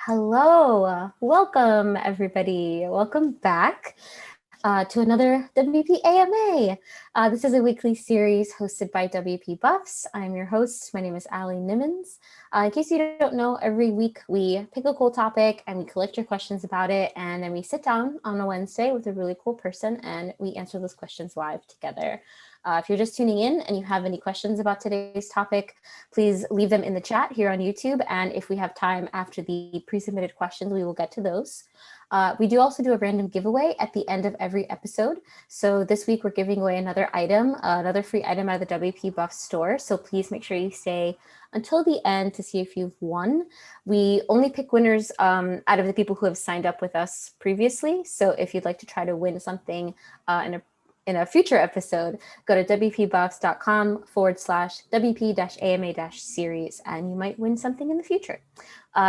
Hello, welcome everybody. Welcome back to another WPAMA. This is a weekly series hosted by WP Buffs. I'm your host. My name is Allie Nimmons. In case you don't know, every week we pick a cool topic and we collect your questions about it. And then we sit down on a Wednesday with a really cool person and we answer those questions live together. If you're just tuning in and you have any questions about today's topic, please leave them in the chat here on YouTube. And if we have time after the pre-submitted questions, we will get to those. We do also do a random giveaway at the end of every episode. So this week we're giving away another item, another free item out of the WP Buff store. So please make sure you stay until the end to see if you've won. We only pick winners out of the people who have signed up with us previously. So if you'd like to try to win something in a future episode, go to wpbuffs.com/WP-AMA-series and you might win something in the future.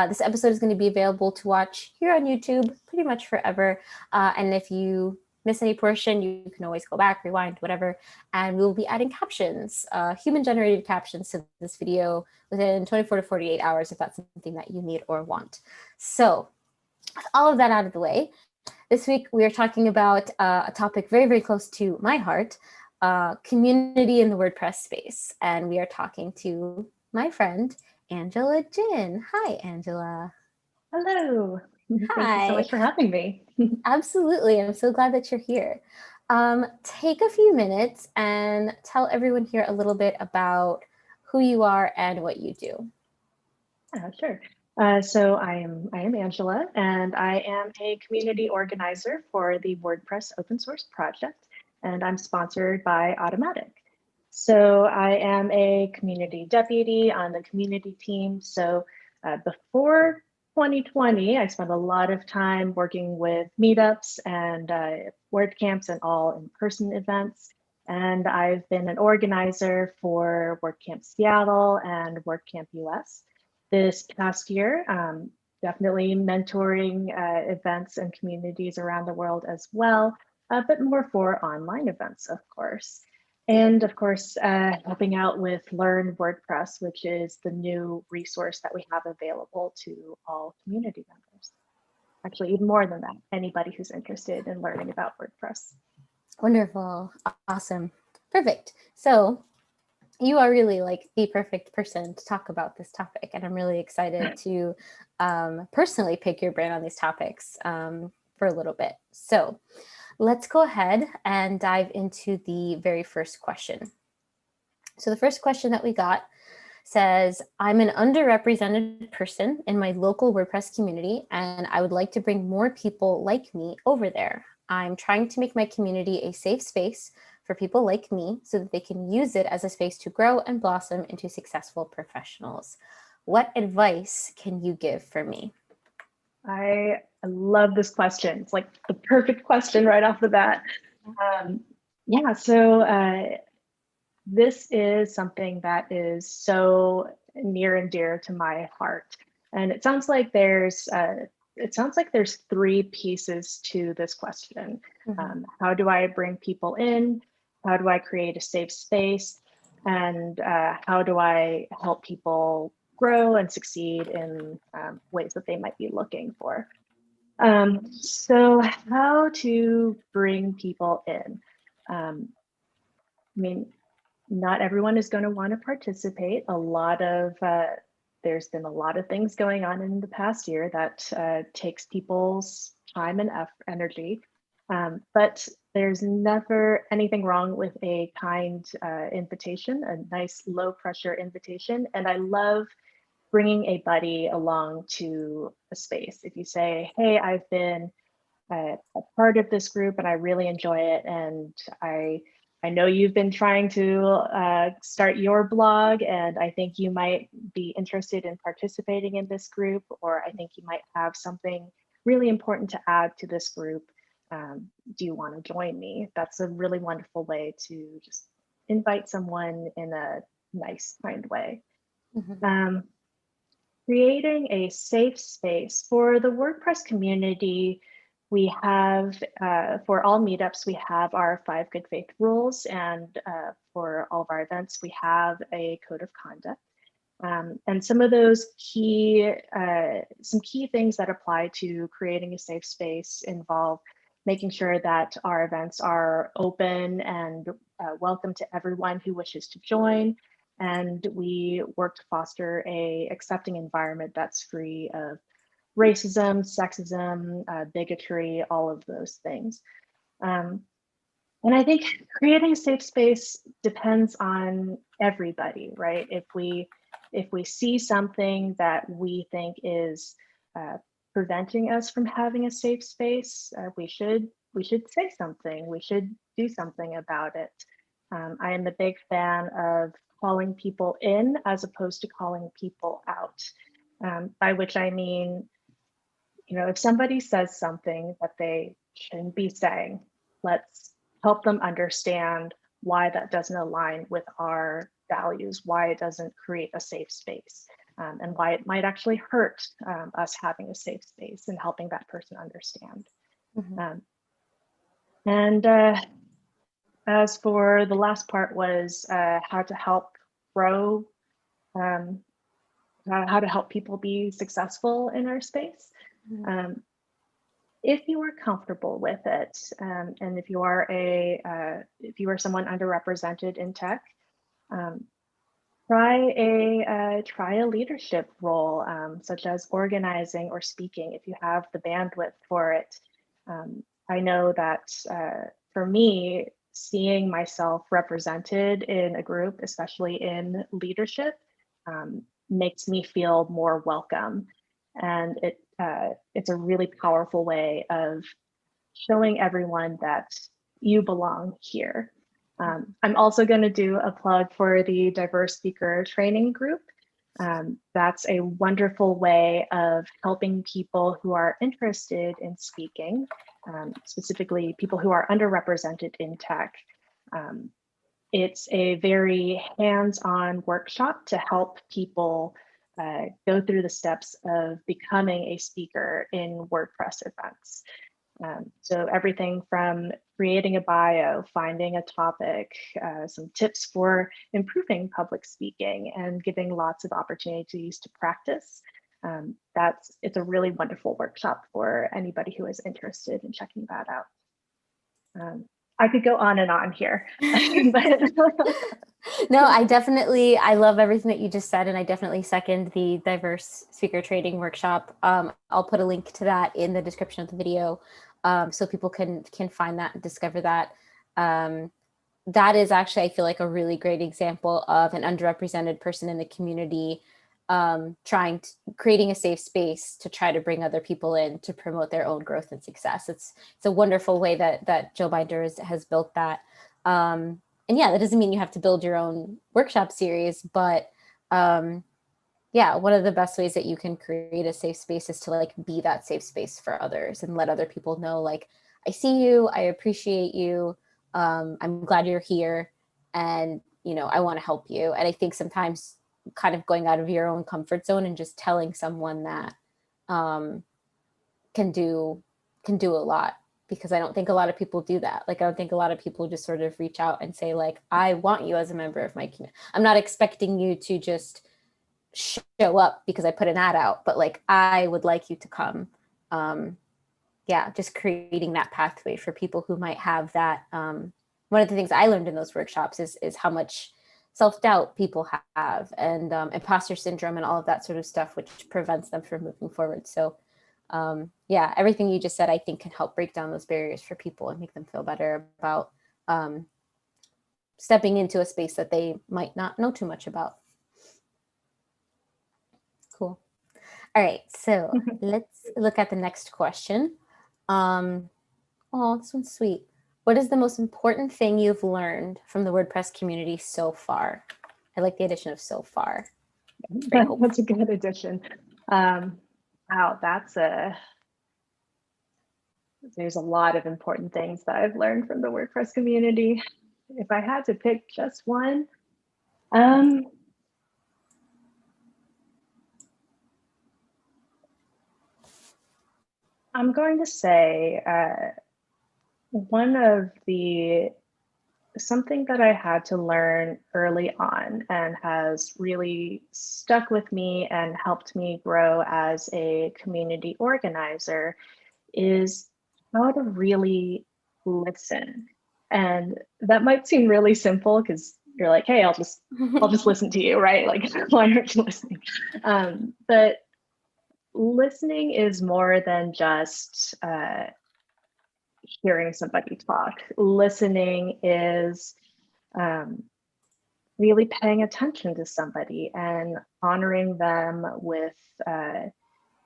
This episode is going to be available to watch here on YouTube pretty much forever. And if you miss any portion, you can always go back, rewind, whatever. And we'll be adding captions, human-generated captions to this video within 24 to 48 hours if that's something that you need or want. So with all of that out of the way, this week, we are talking about a topic very, very close to my heart, community in the WordPress space. And we are talking to my friend, Angela Jin. Hi, Angela. Hello. Hi. Thank you so much for having me. Absolutely. I'm so glad that you're here. Take a few minutes and tell everyone here a little bit about who you are and what you do. Sure. So I am Angela, and I am a community organizer for the WordPress open source project, and I'm sponsored by Automattic. So I am a community deputy on the community team. So before 2020, I spent a lot of time working with meetups and WordCamps and all in-person events. And I've been an organizer for WordCamp Seattle and WordCamp US. This past year, definitely mentoring events and communities around the world as well, but more for online events, of course. And of course, helping out with Learn WordPress, which is the new resource that we have available to all community members. Actually, even more than that, anybody who's interested in learning about WordPress. Wonderful. Awesome. Perfect. So you are really like the perfect person to talk about this topic. And I'm really excited to personally pick your brain on these topics for a little bit. So let's go ahead and dive into the very first question. So the first question that we got says, I'm an underrepresented person in my local WordPress community, and I would like to bring more people like me over there. I'm trying to make my community a safe space for people like me so that they can use it as a space to grow and blossom into successful professionals. What advice can you give for me? I love this question. It's like the perfect question right off the bat. This is something that is so near and dear to my heart. And it sounds like there's three pieces to this question. How do I bring people in? How do I create a safe space? And how do I help people grow and succeed in ways that they might be looking for? So how to bring people in? Not everyone is going to want to participate. There's been a lot of things going on in the past year that takes people's time and energy. But there's never anything wrong with a kind invitation, a nice low pressure invitation. And I love bringing a buddy along to a space. If you say, hey, I've been a part of this group and I really enjoy it, and I know you've been trying to start your blog, and I think you might be interested in participating in this group, or I think you might have something really important to add to this group. Do you want to join me? That's a really wonderful way to just invite someone in a nice, kind way. Creating a safe space for the WordPress community. We have, for all meetups, we have our 5 good faith rules, and for all of our events, we have a code of conduct. And some of those key, some key things that apply to creating a safe space involve making sure that our events are open and welcome to everyone who wishes to join. And we work to foster a accepting environment that's free of racism, sexism, bigotry, all of those things. And I think creating a safe space depends on everybody, right? If we see something that we think is preventing us from having a safe space, we should say something. We should do something about it. I am a big fan of calling people in as opposed to calling people out. By which I mean, you know, if somebody says something that they shouldn't be saying, let's help them understand why that doesn't align with our values, why it doesn't create a safe space, and why it might actually hurt us having a safe space and helping that person understand. Mm-hmm. And as for the last part was how to help grow, um, how to help people be successful in our space. Mm-hmm. If you are comfortable with it, and if you are someone underrepresented in tech, um, try a leadership role, such as organizing or speaking if you have the bandwidth for it. I know that for me, seeing myself represented in a group, especially in leadership, makes me feel more welcome, and it's a really powerful way of showing everyone that you belong here. I'm also going to do a plug for the diverse speaker training group. That's a wonderful way of helping people who are interested in speaking, specifically people who are underrepresented in tech. It's a very hands-on workshop to help people go through the steps of becoming a speaker in WordPress events. So everything from creating a bio, finding a topic, some tips for improving public speaking, and giving lots of opportunities to practice. It's a really wonderful workshop for anybody who is interested in checking that out. I could go on and on here. No, I love everything that you just said, and I definitely second the diverse speaker training workshop. I'll put a link to that in the description of the video, so people can find that and discover that. That is actually, I feel like, a really great example of an underrepresented person in the community creating a safe space to try to bring other people in to promote their own growth and success. It's a wonderful way that Joe Binder has built that. And yeah, that doesn't mean you have to build your own workshop series, but yeah, one of the best ways that you can create a safe space is to like be that safe space for others and let other people know, like, I see you, I appreciate you, I'm glad you're here, and I want to help you. And I think sometimes kind of going out of your own comfort zone and just telling someone that can do a lot, because I don't think a lot of people do that. Like, I don't think a lot of people just sort of reach out and say, like, I want you as a member of my community. I'm not expecting you to just show up because I put an ad out, but like, I would like you to come. Yeah, just creating that pathway for people who might have that. One of the things I learned in those workshops is how much self-doubt people have, and imposter syndrome and all of that sort of stuff, which prevents them from moving forward. So yeah, everything you just said, I think, can help break down those barriers for people and make them feel better about stepping into a space that they might not know too much about. Cool. All right, so let's look at the next question. Oh, this one's sweet. What is the most important thing you've learned from the WordPress community so far? I like the addition of "so far." That's a good addition. Wow, there's a lot of important things that I've learned from the WordPress community. If I had to pick just one, I'm going to say one of the something that I had to learn early on and has really stuck with me and helped me grow as a community organizer is how to really listen. And that might seem really simple because you're like, hey, I'll just listen to you, right? Like, why aren't you listening? But listening is more than just hearing somebody talk. Listening is um, really paying attention to somebody and honoring them with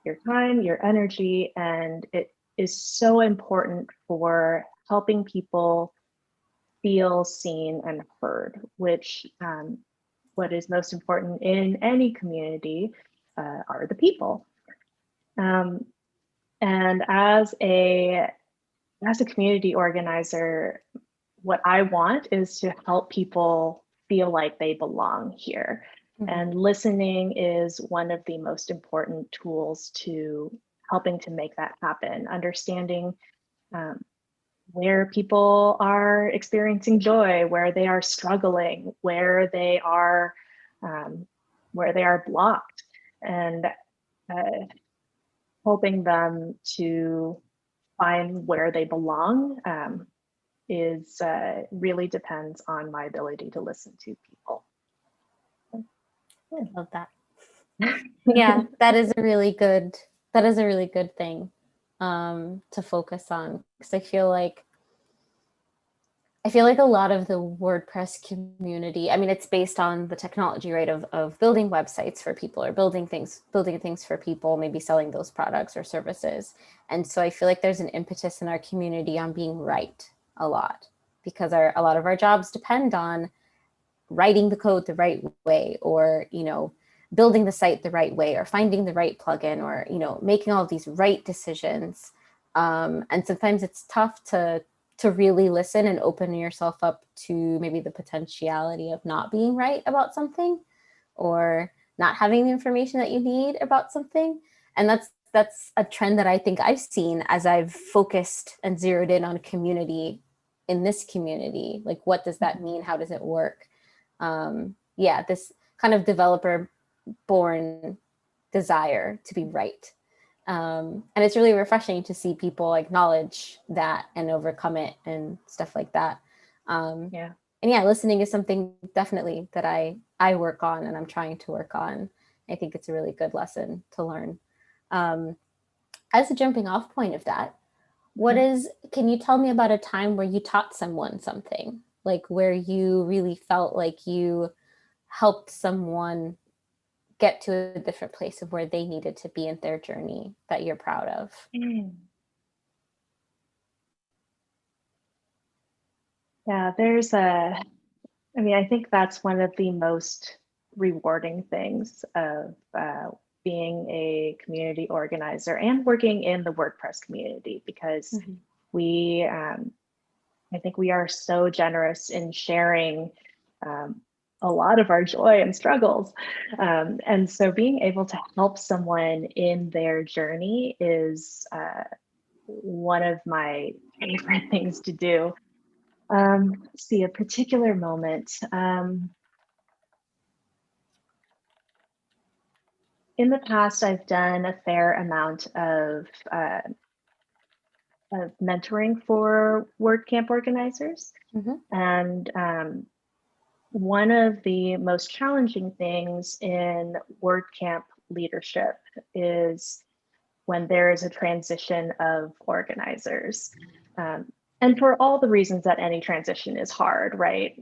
your time, your energy, and it is so important for helping people feel seen and heard, which what is most important in any community are the people. Um, and as a community organizer, what I want is to help people feel like they belong here. And listening is one of the most important tools to helping to make that happen. Understanding um, where people are experiencing joy, where they are struggling, um, where they are blocked, and uh, helping them to find where they belong is really depends on my ability to listen to people. I love that. Yeah, that is a really good thing to focus on, because I feel like a lot of the WordPress community, I mean, it's based on the technology, right, of building websites for people or building things for people, maybe selling those products or services. And so I feel like there's an impetus in our community on being right a lot, because a lot of our jobs depend on writing the code the right way, or, building the site the right way, or finding the right plugin, or, making all of these right decisions. And sometimes it's tough to really listen and open yourself up to maybe the potentiality of not being right about something, or not having the information that you need about something. And that's a trend that I think I've seen as I've focused and zeroed in on community in this community. Like, what does that mean? How does it work? Yeah, this kind of developer born desire to be right. And it's really refreshing to see people acknowledge that and overcome it and stuff like that. Yeah. And yeah, listening is something definitely that I work on, and I'm trying to work on. I think it's a really good lesson to learn. As a jumping off point of that, can you tell me about a time where you taught someone something, like where you really felt like you helped someone get to a different place of where they needed to be in their journey that you're proud of? Yeah, I think that's one of the most rewarding things of being a community organizer and working in the WordPress community, because we, I think we are so generous in sharing um, a lot of our joy and struggles. And so being able to help someone in their journey is one of my favorite things to do. Let's see, a particular moment. In the past, I've done a fair amount of mentoring for WordCamp organizers. And one of the most challenging things in WordCamp leadership is when there is a transition of organizers. And for all the reasons that any transition is hard, right?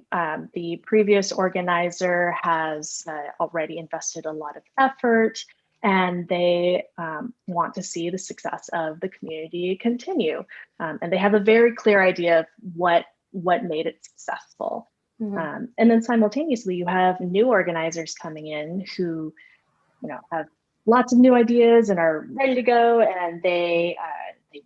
The previous organizer has already invested a lot of effort, and they want to see the success of the community continue. And they have a very clear idea of what made it successful. And then simultaneously, you have new organizers coming in who, have lots of new ideas and are ready to go, and they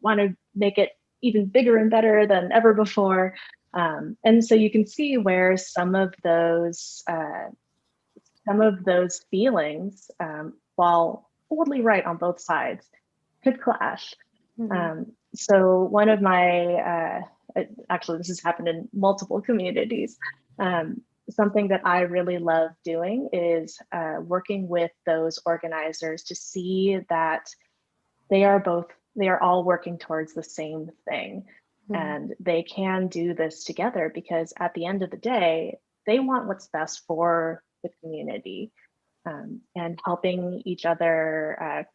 want to make it even bigger and better than ever before. And so you can see where some of those feelings, while totally right on both sides, could clash. So one of my, actually this has happened in multiple communities. Something that I really love doing is working with those organizers to see that they are all working towards the same thing. And they can do this together because at the end of the day, they want what's best for the community, and helping each other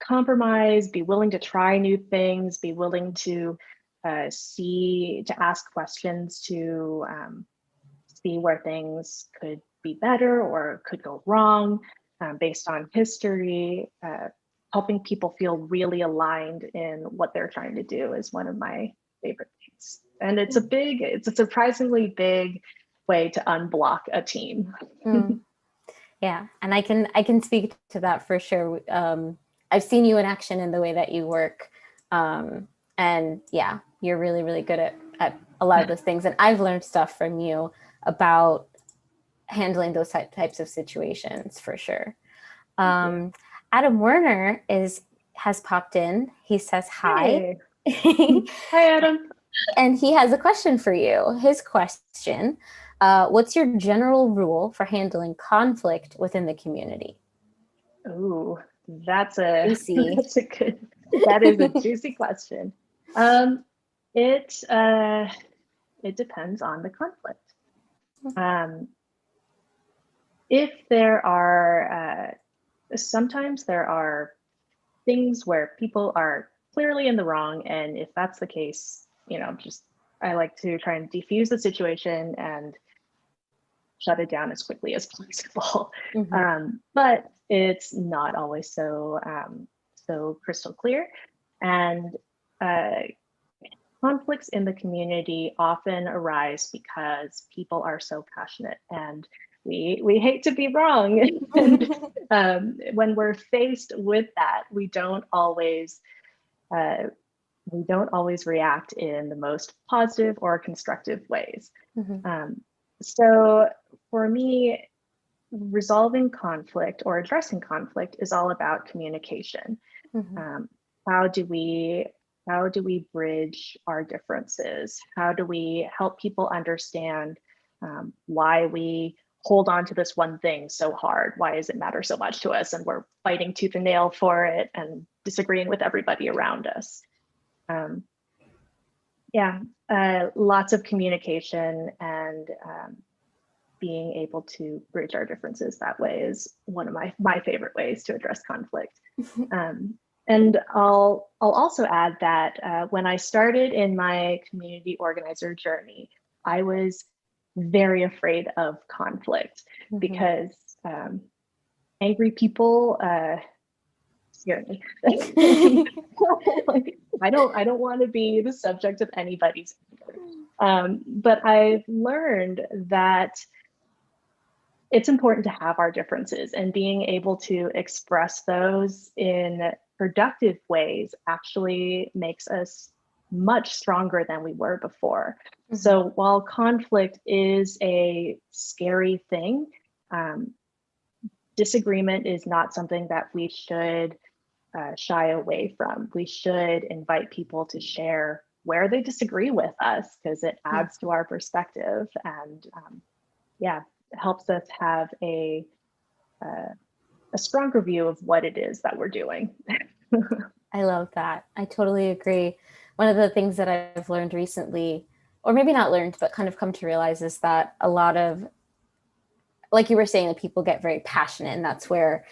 compromise, be willing to try new things, be willing to ask questions to see where things could be better or could go wrong, based on history. Helping people feel really aligned in what they're trying to do is one of my favorite things. And it's a surprisingly big way to unblock a team. Yeah, and I can speak to that for sure. I've seen you in action in the way that you work, and yeah, you're really really good at a lot of those things. And I've learned stuff from you about handling those types of situations for sure. Adam Werner has popped in. He says hi. Hey. Hi, Adam. And he has a question for you. His question, what's your general rule for handling conflict within the community? Ooh, that's a Juicy. that is a juicy question. It depends on the conflict. If there are sometimes there are things where people are clearly in the wrong, and if that's the case, just I like to try and defuse the situation and shut it down as quickly as possible. But it's not always so crystal clear, and conflicts in the community often arise because people are so passionate, and we hate to be wrong. And when we're faced with that, we don't always react in the most positive or constructive ways. So for me, resolving conflict or addressing conflict is all about communication. How do we bridge our differences? How do we help people understand why we hold on to this one thing so hard? Why does it matter so much to us? And we're fighting tooth and nail for it and disagreeing with everybody around us. Lots of communication and being able to bridge our differences that way is one of my favorite ways to address conflict. And I'll also add that when I started in my community organizer journey, I was very afraid of conflict because angry people scare me. I don't want to be the subject of anybody's anger. But I've learned that it's important to have our differences, and being able to express those in productive ways actually makes us much stronger than we were before. So while conflict is a scary thing, disagreement is not something that we should shy away from. We should invite people to share where they disagree with us, because it adds to our perspective and helps us have a stronger view of what it is that we're doing. I love that. I totally agree. One of the things that I've learned recently, or maybe not learned, but kind of come to realize, is that a lot of, like you were saying, that people get very passionate, and that's where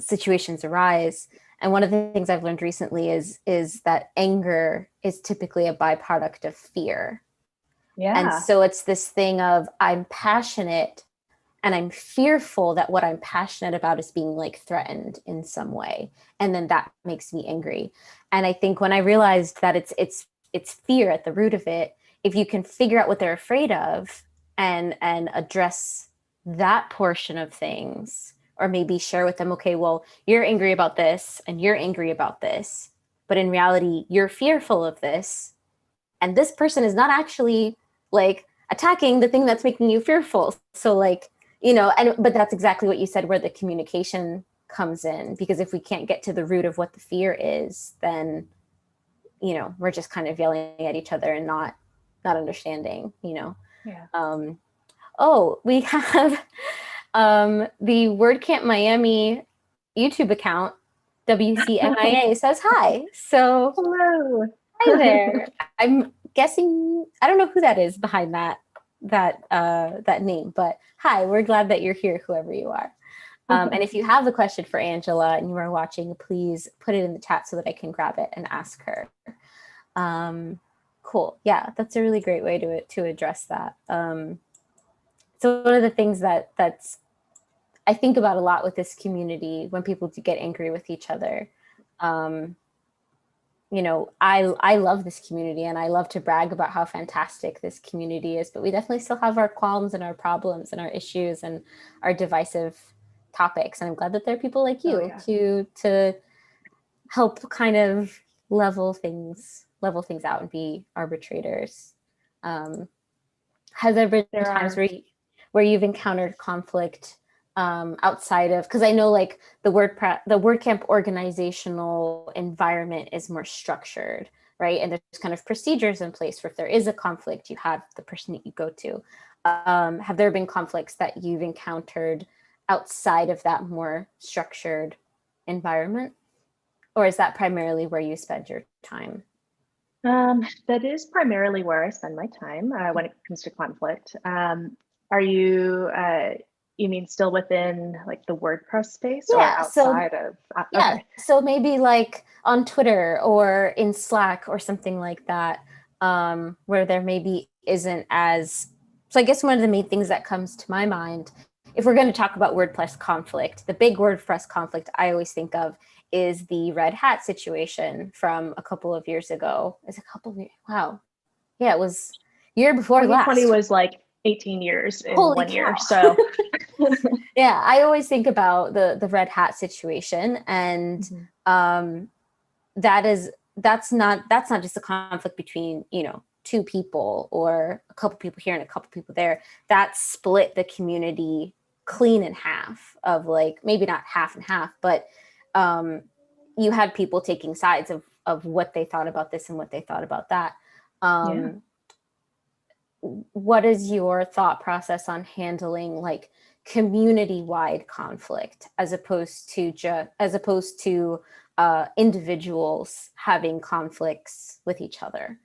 situations arise. And one of the things I've learned recently is that anger is typically a byproduct of fear. Yeah. And so it's this thing of, I'm passionate and I'm fearful that what I'm passionate about is being like threatened in some way. And then that makes me angry. And I think when I realized that it's fear at the root of it, if you can figure out what they're afraid of and address that portion of things, or maybe share with them, okay, well, you're angry about this and you're angry about this, but in reality, you're fearful of this. And this person is not actually like attacking the thing that's making you fearful. So like, but that's exactly what you said, where the communication comes in, because if we can't get to the root of what the fear is, then, we're just kind of yelling at each other and not understanding, Yeah. Oh, we have the WordCamp Miami YouTube account, WCMIA, says hi. So Hello. hi there. I'm guessing, I don't know who that is behind that name, but hi, we're glad that you're here, whoever you are. And if you have a question for Angela and you are watching, please put it in the chat so that I can grab it and ask her. Cool. Yeah, that's a really great way to address that. So one of the things that's I think about a lot with this community when people do get angry with each other. I love this community and I love to brag about how fantastic this community is, but we definitely still have our qualms and our problems and our issues and our divisive topics. And I'm glad that there are people like you to help kind of level things out and be arbitrators. Has there been times where you've encountered conflict outside of, because I know like the WordCamp organizational environment is more structured, right? And there's kind of procedures in place for if there is a conflict, you have the person that you go to. Have there been conflicts that you've encountered outside of that more structured environment? Or is that primarily where you spend your time? That is primarily where I spend my time when it comes to conflict. Are you mean still within like the WordPress space or outside of? Okay. So maybe like on Twitter or in Slack or something like that, where there maybe isn't as. So I guess one of the main things that comes to my mind, if we're going to talk about WordPress conflict, the big WordPress conflict I always think of is the Red Hat situation from a couple of years ago. It's a couple of years. Wow. Yeah, it was year before 2020 last. was like 18 years in Holy 1 cow. year. So yeah, I always think about the Red Hat situation, and that's not just a conflict between two people or a couple people here and a couple people there. That split the community clean in half, of like maybe not half and half, but you had people taking sides of what they thought about this and what they thought about that. What is your thought process on handling like community-wide conflict as opposed to individuals having conflicts with each other?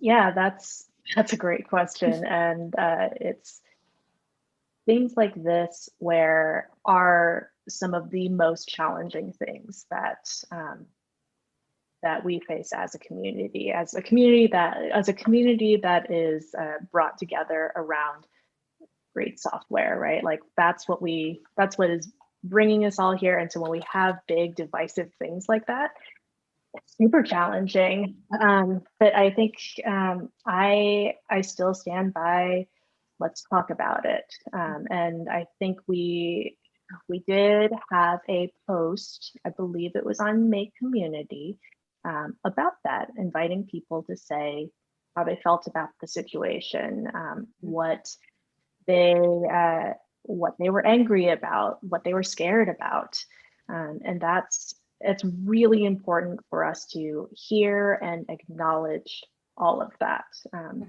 Yeah, that's a great question, and it's things like this where are some of the most challenging things that we face as a community that is brought together around great software, right? Like that's what is bringing us all here. And so when we have big divisive things like that, it's super challenging. But I think I still stand by let's talk about it. And I think we did have a post, I believe it was on Make Community, about that, inviting people to say how they felt about the situation, what they were angry about, what they were scared about, and it's really important for us to hear and acknowledge all of that,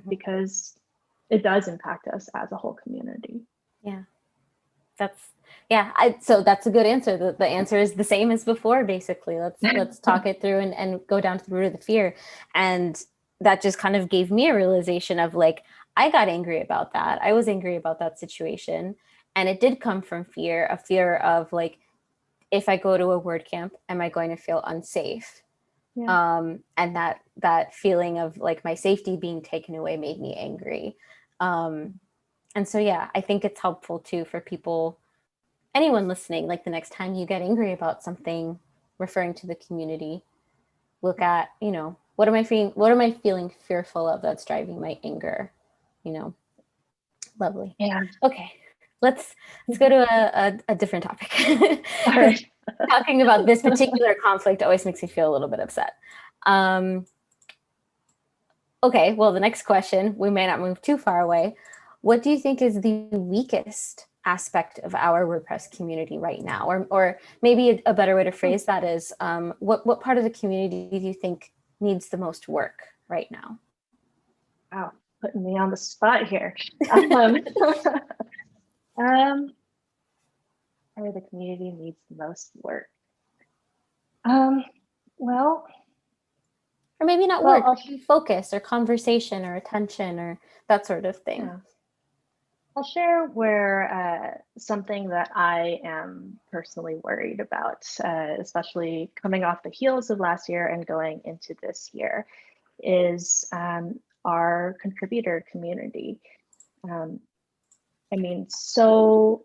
because it does impact us as a whole community. Yeah. So that's a good answer. The answer is the same as before, basically. Let's talk it through and go down to the root of the fear. And that just kind of gave me a realization of like, I got angry about that. I was angry about that situation. And it did come from a fear of like, if I go to a WordCamp, am I going to feel unsafe? Yeah. And that feeling of like my safety being taken away made me angry. And so, yeah, I think it's helpful too for people, anyone listening, like the next time you get angry about something, referring to the community, look at, what am I feeling fearful of that's driving my anger? Lovely. Yeah. Okay. Let's go to a different topic. All right. Talking about this particular conflict always makes me feel a little bit upset. Okay, well, the next question, we may not move too far away. What do you think is the weakest aspect of our WordPress community right now? Or maybe a better way to phrase that is, what part of the community do you think needs the most work right now? Wow, putting me on the spot here. Where the community needs the most work. Well, or maybe not well, work, maybe focus or conversation or attention or that sort of thing. yeah. I'll share where something that I am personally worried about, especially coming off the heels of last year and going into this year, is our contributor community. I mean, so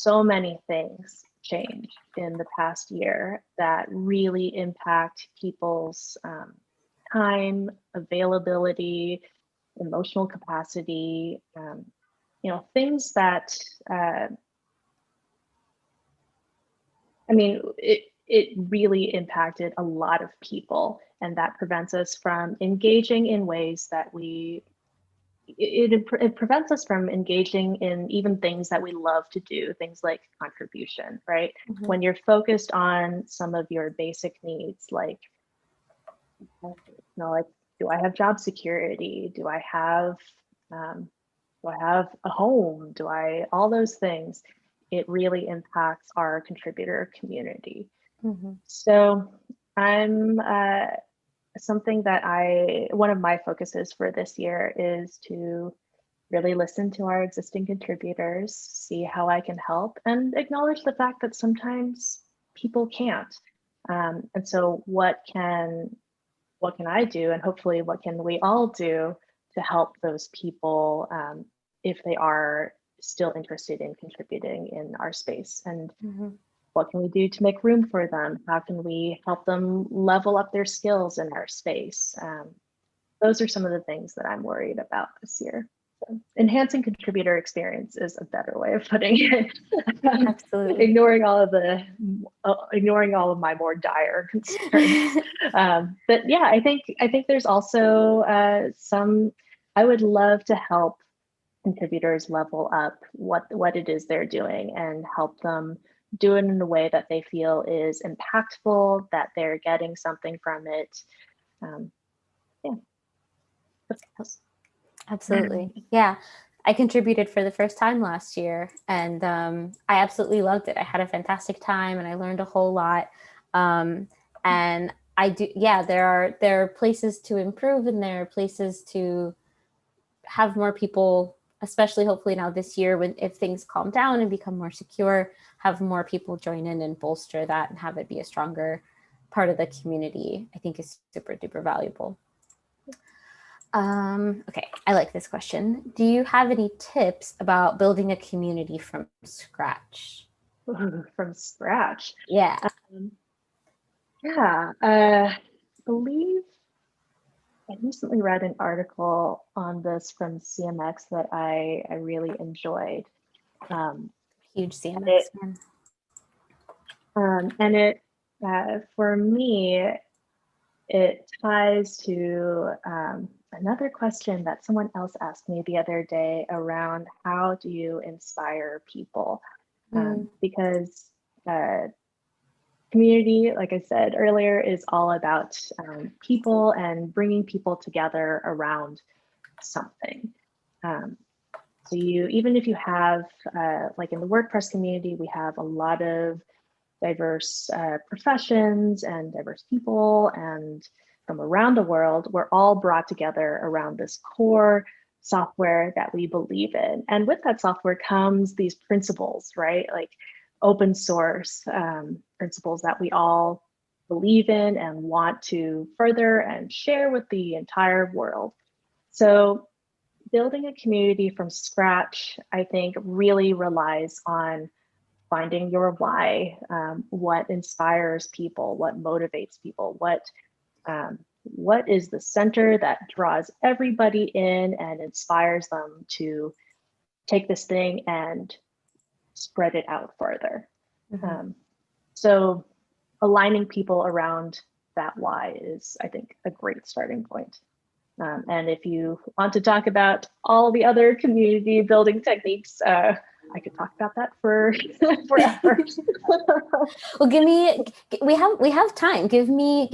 many things changed in the past year that really impact people's time, availability, emotional capacity, things that, I mean, it really impacted a lot of people, and that prevents us from engaging in ways that it prevents us from engaging in even things that we love to do, things like contribution, right? Mm-hmm. When you're focused on some of your basic needs, like, like, do I have job security? Do I have a home? All those things, it really impacts our contributor community. Mm-hmm. So I'm something that one of my focuses for this year is to really listen to our existing contributors, see how I can help, and acknowledge the fact that sometimes people can't. And so what can I do, and hopefully what can we all do to help those people if they are still interested in contributing in our space? And Mm-hmm. what can we do to make room for them? How can we help them level up their skills in our space? Those are some of the things that I'm worried about this year. So enhancing contributor experience is a better way of putting it. Absolutely. ignoring all of my more dire concerns. But yeah, I think there's also I would love to help contributors level up what it is they're doing and help them do it in a way that they feel is impactful, that they're getting something from it. Yeah. Absolutely. Yeah. I contributed for the first time last year, and I absolutely loved it. I had a fantastic time and I learned a whole lot. And I do, yeah, there are places to improve, and there are places to have more people, especially hopefully now this year, if things calm down and become more secure, have more people join in and bolster that and have it be a stronger part of the community, I think is super duper valuable. Okay, I like this question. Do you have any tips about building a community from scratch? From scratch. Yeah. Yeah, I believe I recently read an article on this from CMX that I really enjoyed. Huge CMX fan. And it, for me, it ties to another question that someone else asked me the other day around how do you inspire people? Because community, like I said earlier, is all about people and bringing people together around something. So even if you have, like in the WordPress community, we have a lot of diverse professions and diverse people, and from around the world, we're all brought together around this core software that we believe in. And with that software comes these principles, right? Like open source principles that we all believe in and want to further and share with the entire world. So building a community from scratch, I think, really relies on finding your why, what inspires people, what motivates people, what is the center that draws everybody in and inspires them to take this thing and spread it out further. So aligning people around that why is, I think, a great starting point. And if you want to talk about all the other community building techniques, I could talk about that for forever. Well, we have time. Give me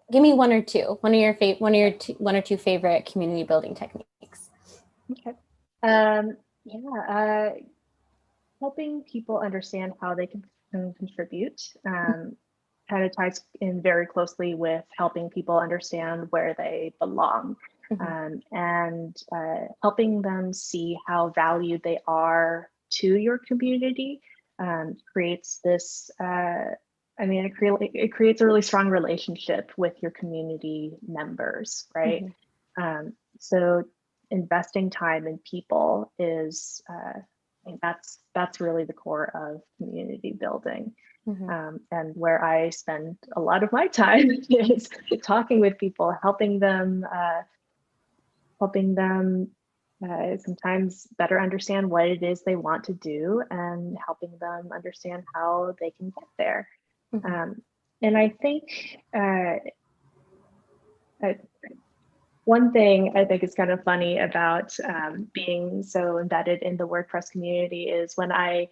one or two. One or two favorite community building techniques. Okay. Yeah. Helping people understand how they can contribute kind of ties in very closely with helping people understand where they belong, and helping them see how valued they are to your community creates this. It creates a really strong relationship with your community members, right? So investing time in people is I think that's really the core of community building. And where I spend a lot of my time is talking with people, helping them sometimes better understand what it is they want to do, and helping them understand how they can get there. And I think one thing I think is kind of funny about being so embedded in the WordPress community is when I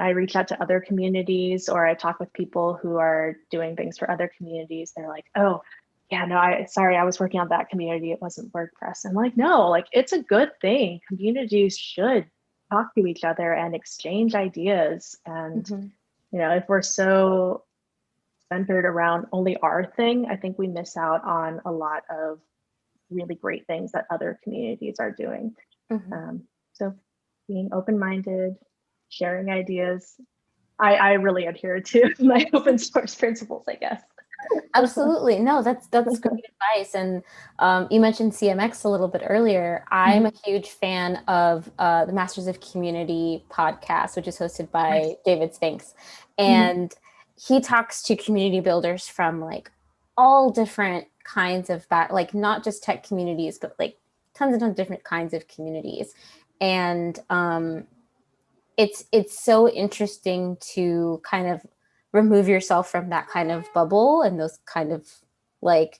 reach out to other communities, or I talk with people who are doing things for other communities, they're like, "Oh, yeah, no, I was working on that community. It wasn't WordPress." I'm like, no, like it's a good thing. Communities should talk to each other and exchange ideas. And if we're so centered around only our thing, I think we miss out on a lot of really great things that other communities are doing. So being open-minded, sharing ideas. I really adhere to my open source principles, I guess. Absolutely. No, that's great advice. And you mentioned CMX a little bit earlier. I'm a huge fan of the Masters of Community podcast, which is hosted by David Spinks. And he talks to community builders from like all different kinds of like not just tech communities, but like tons of different kinds of communities. And it's so interesting to kind of remove yourself from that kind of bubble and those kind of like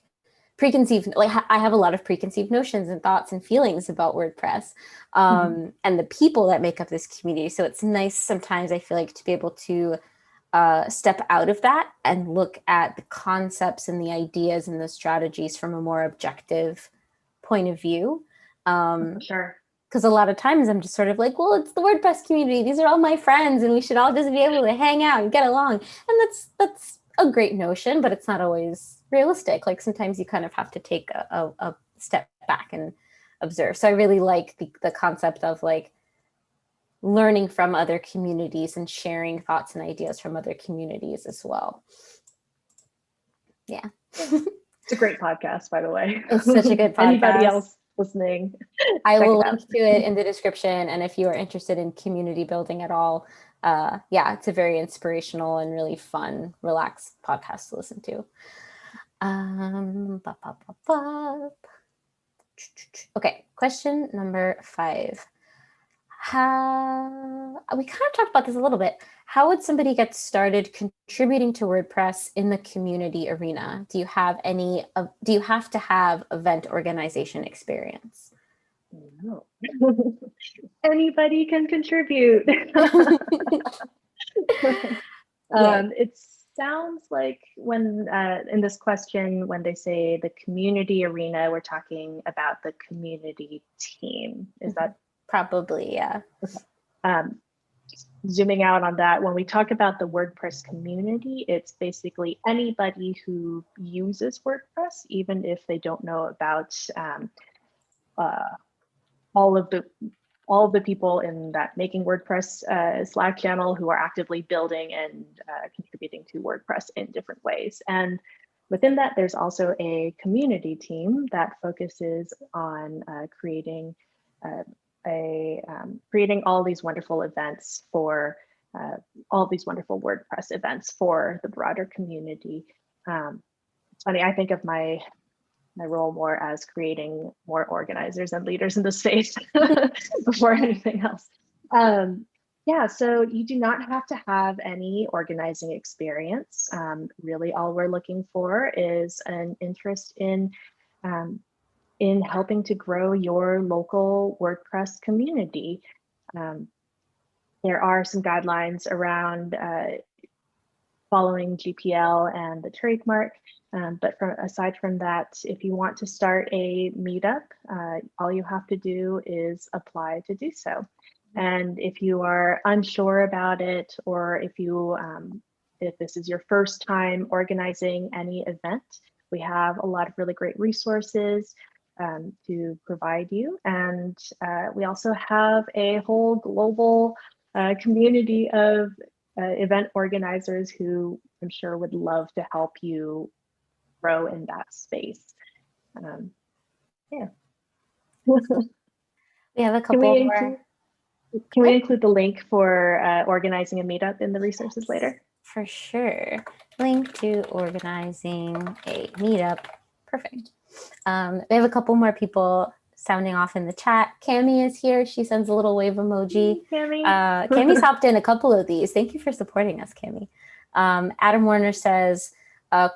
preconceived, like I have a lot of preconceived notions and thoughts and feelings about WordPress and the people that make up this community. So it's nice sometimes, I feel like, to be able to step out of that and look at the concepts and the ideas and the strategies from a more objective point of view. Sure. Because a lot of times I'm just sort of like, well, it's the WordPress community. These are all my friends, and we should all just be able to hang out and get along. And that's a great notion, but it's not always realistic. Like sometimes you kind of have to take a step back and observe. So I really like the concept of like learning from other communities and sharing thoughts and ideas from other communities as well. Yeah. It's a great podcast, by the way. It's such a good podcast. Anybody else listening, I will link to it in the description. And if you are interested in community building at all, yeah, it's a very inspirational and really fun, relaxed podcast to listen to. Okay, question number 5. We kind of talked about this a little bit. How would somebody get started contributing to WordPress in the community arena? Do you have to have event organization experience? No. Anybody can contribute. It sounds like when in this question, when they say the community arena, we're talking about the community team. Is that probably, yeah? Okay. Zooming out on that, when we talk about the WordPress community, it's basically anybody who uses WordPress, even if they don't know about all of the people in that Making WordPress Slack channel who are actively building and contributing to WordPress in different ways. And within that, there's also a community team that focuses on creating all these wonderful events for all these wonderful WordPress events for the broader community. It's funny, I think of my role more as creating more organizers and leaders in the space before anything else. Yeah, so you do not have to have any organizing experience. Really, all we're looking for is an interest in helping to grow your local WordPress community. there are some guidelines around following GPL and the trademark. But aside from that, if you want to start a meetup, all you have to do is apply to do so. And if you are unsure about it, or if this is your first time organizing any event, we have a lot of really great resources to provide you. And we also have a whole global community of event organizers who I'm sure would love to help you grow in that space. Yeah. We have a couple more. Can we include the link for organizing a meetup in the resources later? For sure. Link to organizing a meetup. Perfect. We have a couple more people sounding off in the chat. Cami is here. She sends a little wave emoji. Cami's hopped in a couple of these. Thank you for supporting us, Cami. Adam Warner says,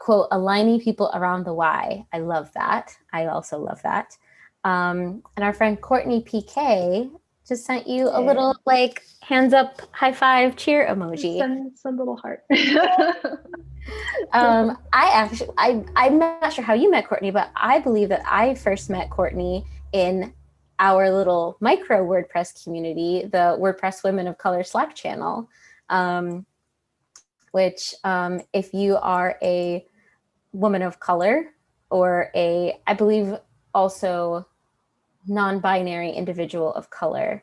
quote, aligning people around the why. I love that. I also love that. And our friend Courtney PK just sent you a little like hands up, high five, cheer emoji. Some little heart. I'm not sure how you met Courtney, but I believe that I first met Courtney in our little micro WordPress community, the WordPress Women of Color Slack channel, which if you are a woman of color or I believe also non-binary individual of color,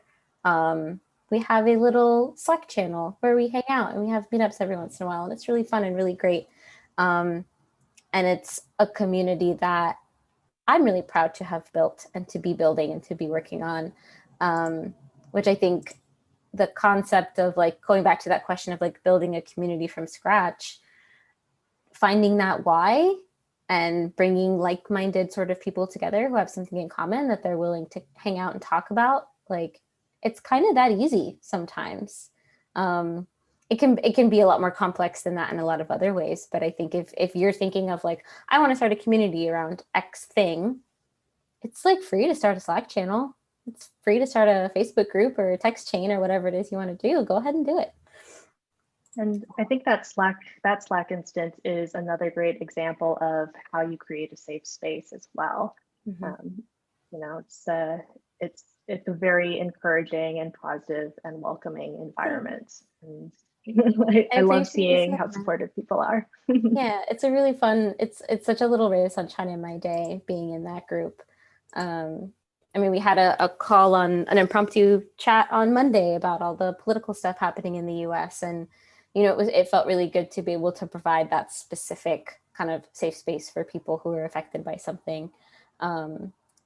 we have a little Slack channel where we hang out and we have meetups every once in a while, and it's really fun and really great. And it's a community that I'm really proud to have built and to be building and to be working on, which I think the concept of like going back to that question of like building a community from scratch, finding that why and bringing like-minded sort of people together who have something in common that they're willing to hang out and talk about, like it's kind of that easy sometimes. It can be a lot more complex than that in a lot of other ways. But I think if you're thinking of like, I want to start a community around X thing, it's like free to start a Slack channel. It's free to start a Facebook group or a text chain or whatever it is you want to do. Go ahead and do it. And I think that Slack instance is another great example of how you create a safe space as well. Mm-hmm. You know, it's a very encouraging and positive and welcoming environment. And I love seeing how supportive people are. Yeah, it's a really fun, it's such a little ray of sunshine in my day being in that group. I mean, we had a call on an impromptu chat on Monday about all the political stuff happening in the US. And, you know, it felt really good to be able to provide that specific kind of safe space for people who are affected by something,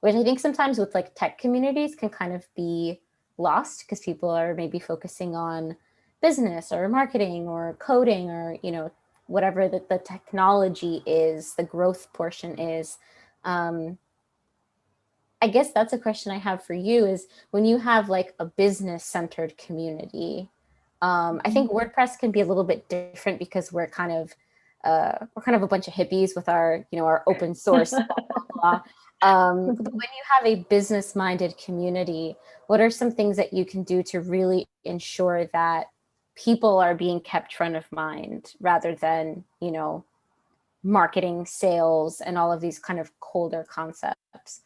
which I think sometimes with like tech communities can kind of be lost because people are maybe focusing on business or marketing or coding or, you know, whatever the technology is, the growth portion is. I guess that's a question I have for you is when you have like a business-centered community, I think WordPress can be a little bit different because we're kind of a bunch of hippies with our, you know, our open source, blah, blah, blah. But when you have a business-minded community, what are some things that you can do to really ensure that people are being kept front of mind rather than, you know, marketing, sales, and all of these kind of colder concepts?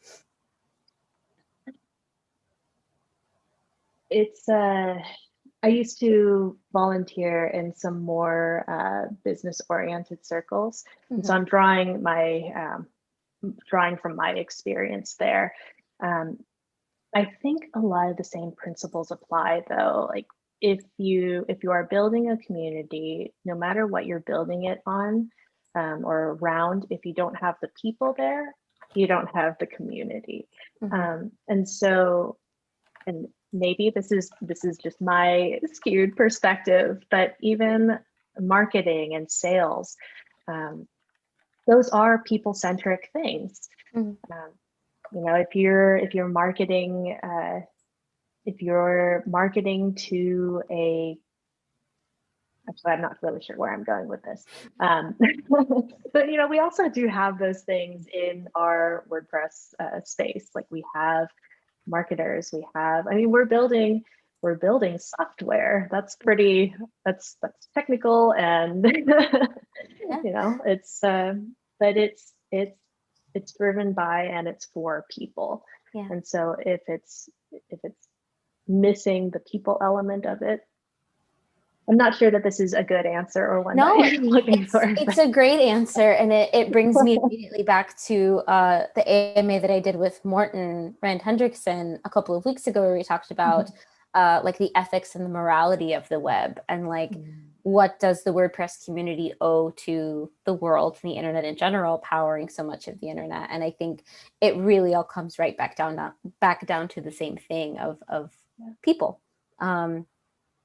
I used to volunteer in some more business-oriented circles, mm-hmm. And so I'm drawing from my experience there. I think a lot of the same principles apply, though. Like if you are building a community, no matter what you're building it on or around, if you don't have the people there, you don't have the community, mm-hmm. And maybe this is just my skewed perspective, but even marketing and sales, those are people-centric things. Mm-hmm. You know, if you're marketing to actually, I'm not really sure where I'm going with this. But, you know, we also do have those things in our WordPress space. Like we have marketers, we're building we're building software. That's technical, and Yeah. you know, but it's driven by and it's for people. Yeah. And so if it's missing the people element of it, I'm not sure that this is a good answer or one that No, you're looking for. it's a great answer, and it brings me immediately back to the AMA that I did with Morten Rand Hendrickson a couple of weeks ago, where we talked about like the ethics and the morality of the web, and like what does the WordPress community owe to the world and the internet in general, powering so much of the internet. And I think it really all comes right back down to the same thing of people.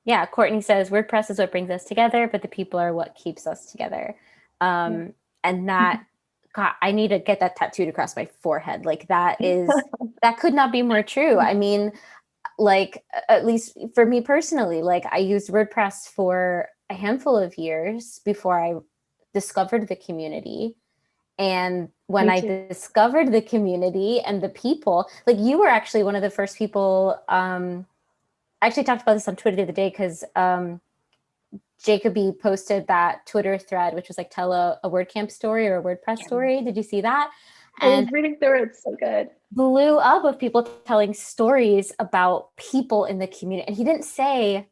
Yeah, Courtney says WordPress is what brings us together, but the people are what keeps us together. And that, God, I need to get that tattooed across my forehead. Like that could not be more true. I mean, like, at least for me personally, like I used WordPress for a handful of years before I discovered the community. And when I discovered the community and the people, like you were actually one of the first people, I actually talked about this on Twitter the other day because Jacoby posted that Twitter thread, which was like tell a WordCamp story or a WordPress story. Did you see that? And I was reading through it. It's so good. Blew up of people telling stories about people in the community. And he didn't say,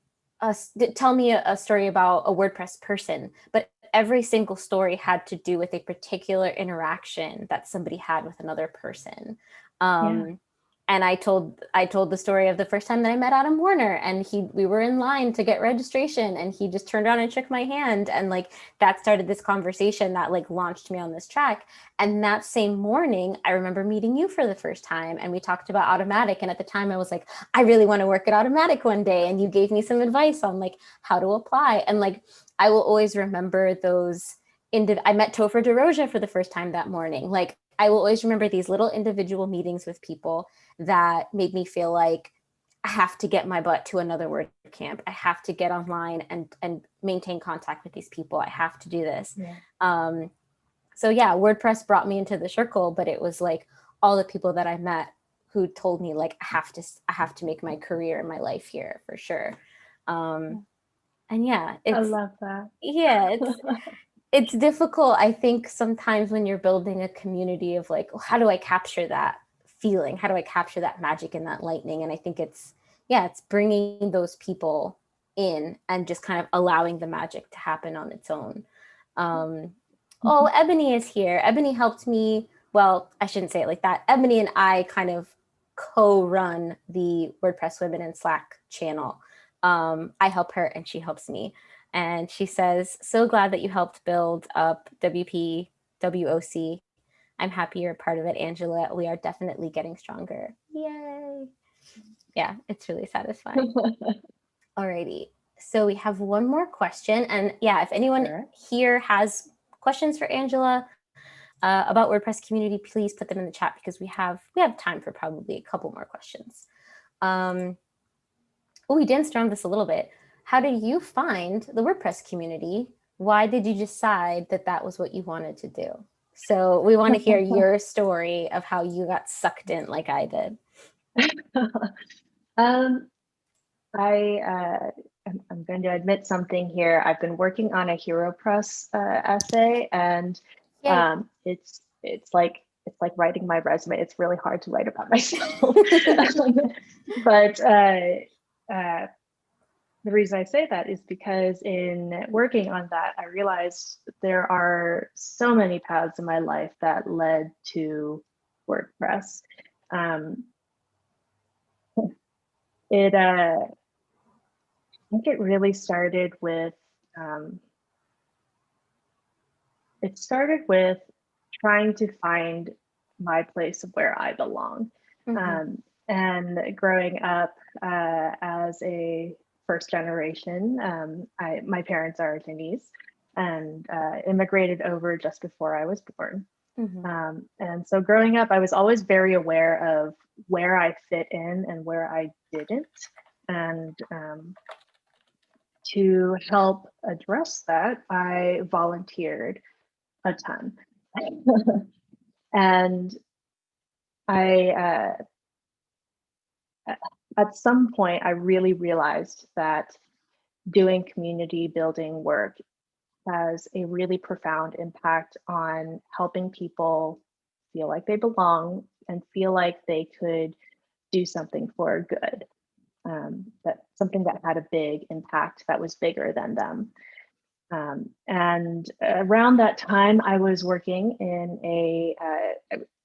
tell me a story about a WordPress person, but every single story had to do with a particular interaction that somebody had with another person. And I told the story of the first time that I met Adam Warner, and we were in line to get registration, and he just turned around and shook my hand, and like that started this conversation that like launched me on this track. And that same morning, I remember meeting you for the first time, and we talked about Automattic. And at the time, I was like, I really want to work at Automattic one day, and you gave me some advice on like how to apply. And like I will always remember those. I met Topher DeRoja for the first time that morning. Like I will always remember these little individual meetings with people that made me feel like I have to get my butt to another WordCamp. I have to get online and maintain contact with these people. I have to do this. So yeah, WordPress brought me into the circle, but it was like all the people that I met who told me like I have to make my career and my life here for sure. And yeah, I love that. Yeah, it's difficult, I think, sometimes when you're building a community of like, how do I capture that feeling? How do I capture that magic and that lightning? And I think it's bringing those people in and just kind of allowing the magic to happen on its own. Oh, Ebony is here. Ebony helped me. Well, I shouldn't say it like that. Ebony and I kind of co-run the WordPress Women in Slack channel. I help her and she helps me. And she says, so glad that you helped build up WPWOC. I'm happy you're a part of it, Angela. We are definitely getting stronger. Yay. Yeah, it's really satisfying. Alrighty. So we have one more question. And yeah, if anyone here has questions for Angela about WordPress community, please put them in the chat because we have time for probably a couple more questions. We danced around this a little bit. How did you find the WordPress community? Why did you decide that that was what you wanted to do? So we want to hear your story of how you got sucked in like I did. I'm going to admit something here. I've been working on a HeroPress essay, and it's like writing my resume. It's really hard to write about myself. But the reason I say that is because in working on that, I realized there are so many paths in my life that led to WordPress. I think it really started with trying to find my place of where I belong. And growing up as a first generation, my parents are Chinese and immigrated over just before I was born. And so growing up, I was always very aware of where I fit in and where I didn't. And to help address that, I volunteered a ton. And I at some point, I really realized that doing community building work has a really profound impact on helping people feel like they belong and feel like they could do something for good. That something that had a big impact that was bigger than them. And around that time, I was working in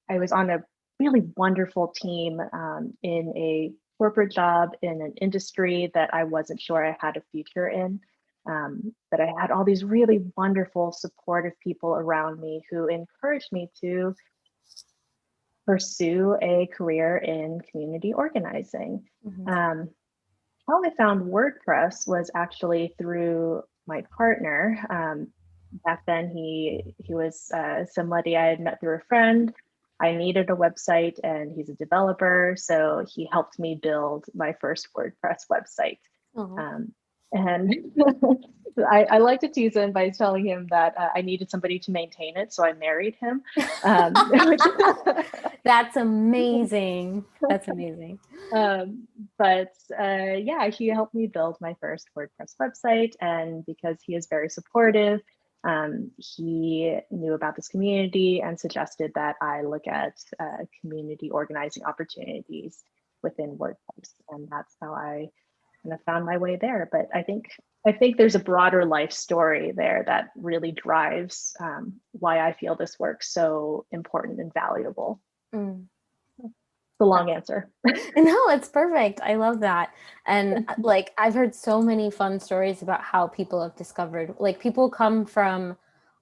I was on a really wonderful team in a corporate job in an industry that I wasn't sure I had a future in. But I had all these really wonderful, supportive people around me who encouraged me to pursue a career in community organizing. Mm-hmm. How I found WordPress was actually through my partner. Back then, he was somebody I had met through a friend. I needed a website, and he's a developer, so he helped me build my first WordPress website. Oh. And I like to tease him by telling him that I needed somebody to maintain it, so I married him. Which, That's amazing. That's amazing. but yeah, he helped me build my first WordPress website. And because he is very supportive, he knew about this community and suggested that I look at community organizing opportunities within WordPress. And that's how I kind of found my way there. But I think there's a broader life story there that really drives why I feel this work so important and valuable. Mm. The long answer. No, it's perfect. I love that. And like I've heard so many fun stories about how people have discovered, like people come from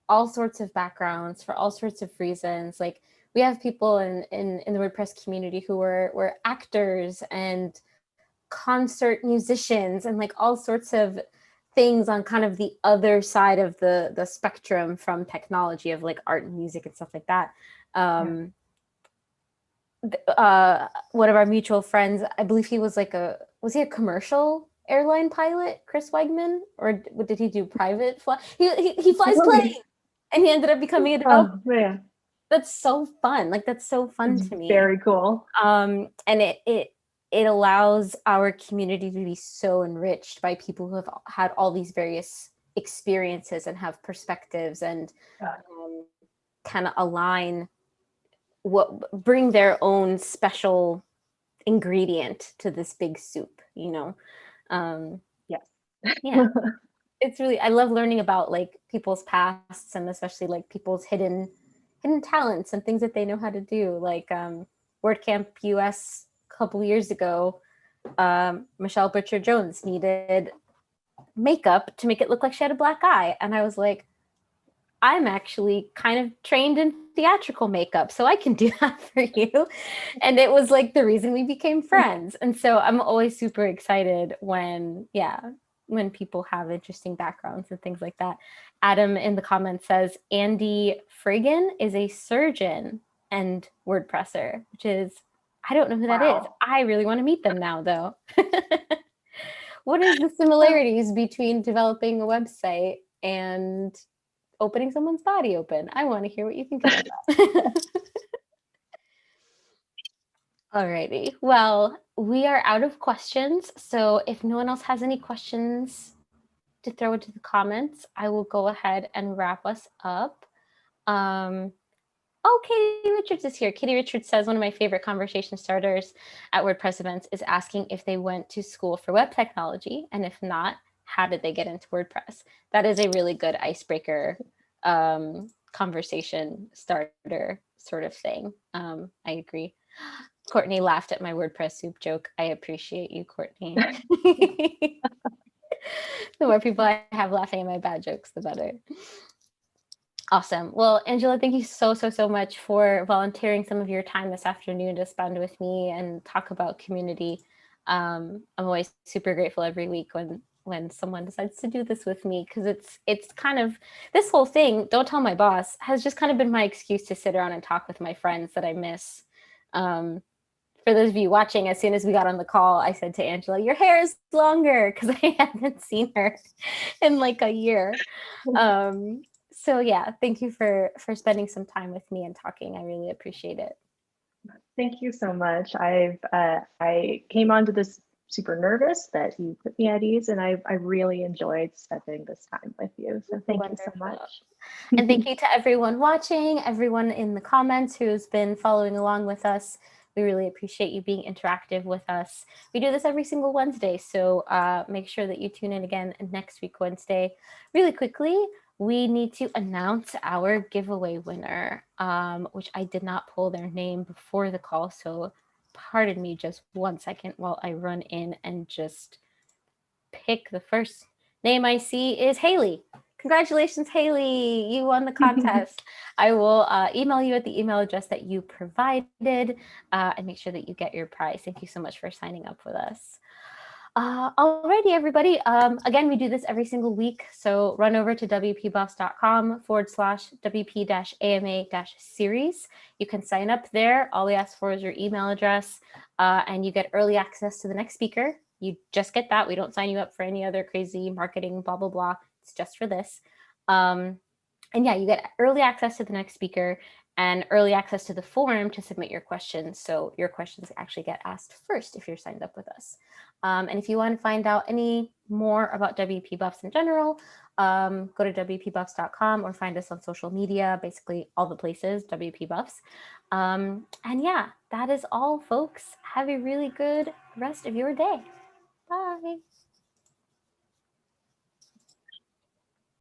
all sorts of backgrounds for all sorts of reasons. Like we have people in the WordPress community who were actors and concert musicians and like all sorts of things on kind of the other side of the spectrum from technology of like art and music and stuff like that. One of our mutual friends, I believe he was was he a commercial airline pilot, Chris Weigman, or did he do private flight? He flies planes, and he ended up becoming a developer. Oh man, That's so fun. Like that's so fun it's to me. very cool. And it allows our community to be so enriched by people who have had all these various experiences and have perspectives and kind of align bring their own special ingredient to this big soup, Yes. Yeah. It's really, I love learning about like people's pasts and especially like people's hidden talents and things that they know how to do. Like WordCamp US a couple years ago, Michelle Butcher Jones needed makeup to make it look like she had a black eye. And I was like, I'm actually kind of trained in theatrical makeup, so I can do that for you. And it was like the reason we became friends. And so I'm always super excited when people have interesting backgrounds and things like that. Adam in the comments says, Andy Friggin is a surgeon and WordPresser, which is, I don't know who that is. I really want to meet them now, though. What is the similarities between developing a website and opening someone's body open? I want to hear what you think about that. Alrighty. Well, we are out of questions. So if no one else has any questions to throw into the comments, I will go ahead and wrap us up. Oh, Katie Richards is here. Katie Richards says, one of my favorite conversation starters at WordPress events is asking if they went to school for web technology, and if not, how did they get into WordPress? That is a really good icebreaker conversation starter sort of thing. I agree. Courtney laughed at my WordPress soup joke. I appreciate you, Courtney. The more people I have laughing at my bad jokes, the better. Awesome. Well, Angela, thank you so much for volunteering some of your time this afternoon to spend with me and talk about community. I'm always super grateful every week when someone decides to do this with me, because it's kind of, this whole thing, don't tell my boss, has just kind of been my excuse to sit around and talk with my friends that I miss. For those of you watching, as soon as we got on the call, I said to Angela, your hair is longer, because I hadn't seen her in like a year. So yeah, thank you for spending some time with me and talking. I really appreciate it. Thank you so much. I came onto this super nervous, but you put me at ease, and I really enjoyed spending this time with you. So thank you so Wonderful. much. And thank you to everyone watching, everyone in the comments who's been following along with us. We really appreciate you being interactive with us. We do this every single Wednesday, so make sure that you tune in again next week, Wednesday. Really quickly, we need to announce our giveaway winner, which I did not pull their name before the call, so pardon me just 1 second while I run in and just pick the first name I see is Haley. Congratulations, Haley. You won the contest. I will email you at the email address that you provided and make sure that you get your prize. Thank you so much for signing up with us. Alrighty, everybody. Again, we do this every single week. So run over to wp-ama-series. You can sign up there. All we ask for is your email address and you get early access to the next speaker. You just get that. We don't sign you up for any other crazy marketing, blah, blah, blah. It's just for this. And yeah, you get early access to the next speaker and early access to the forum to submit your questions. So your questions actually get asked first if you're signed up with us. And if you want to find out any more about WP Buffs in general, go to WPBuffs.com or find us on social media, basically all the places, WP Buffs. And yeah, that is all, folks. Have a really good rest of your day.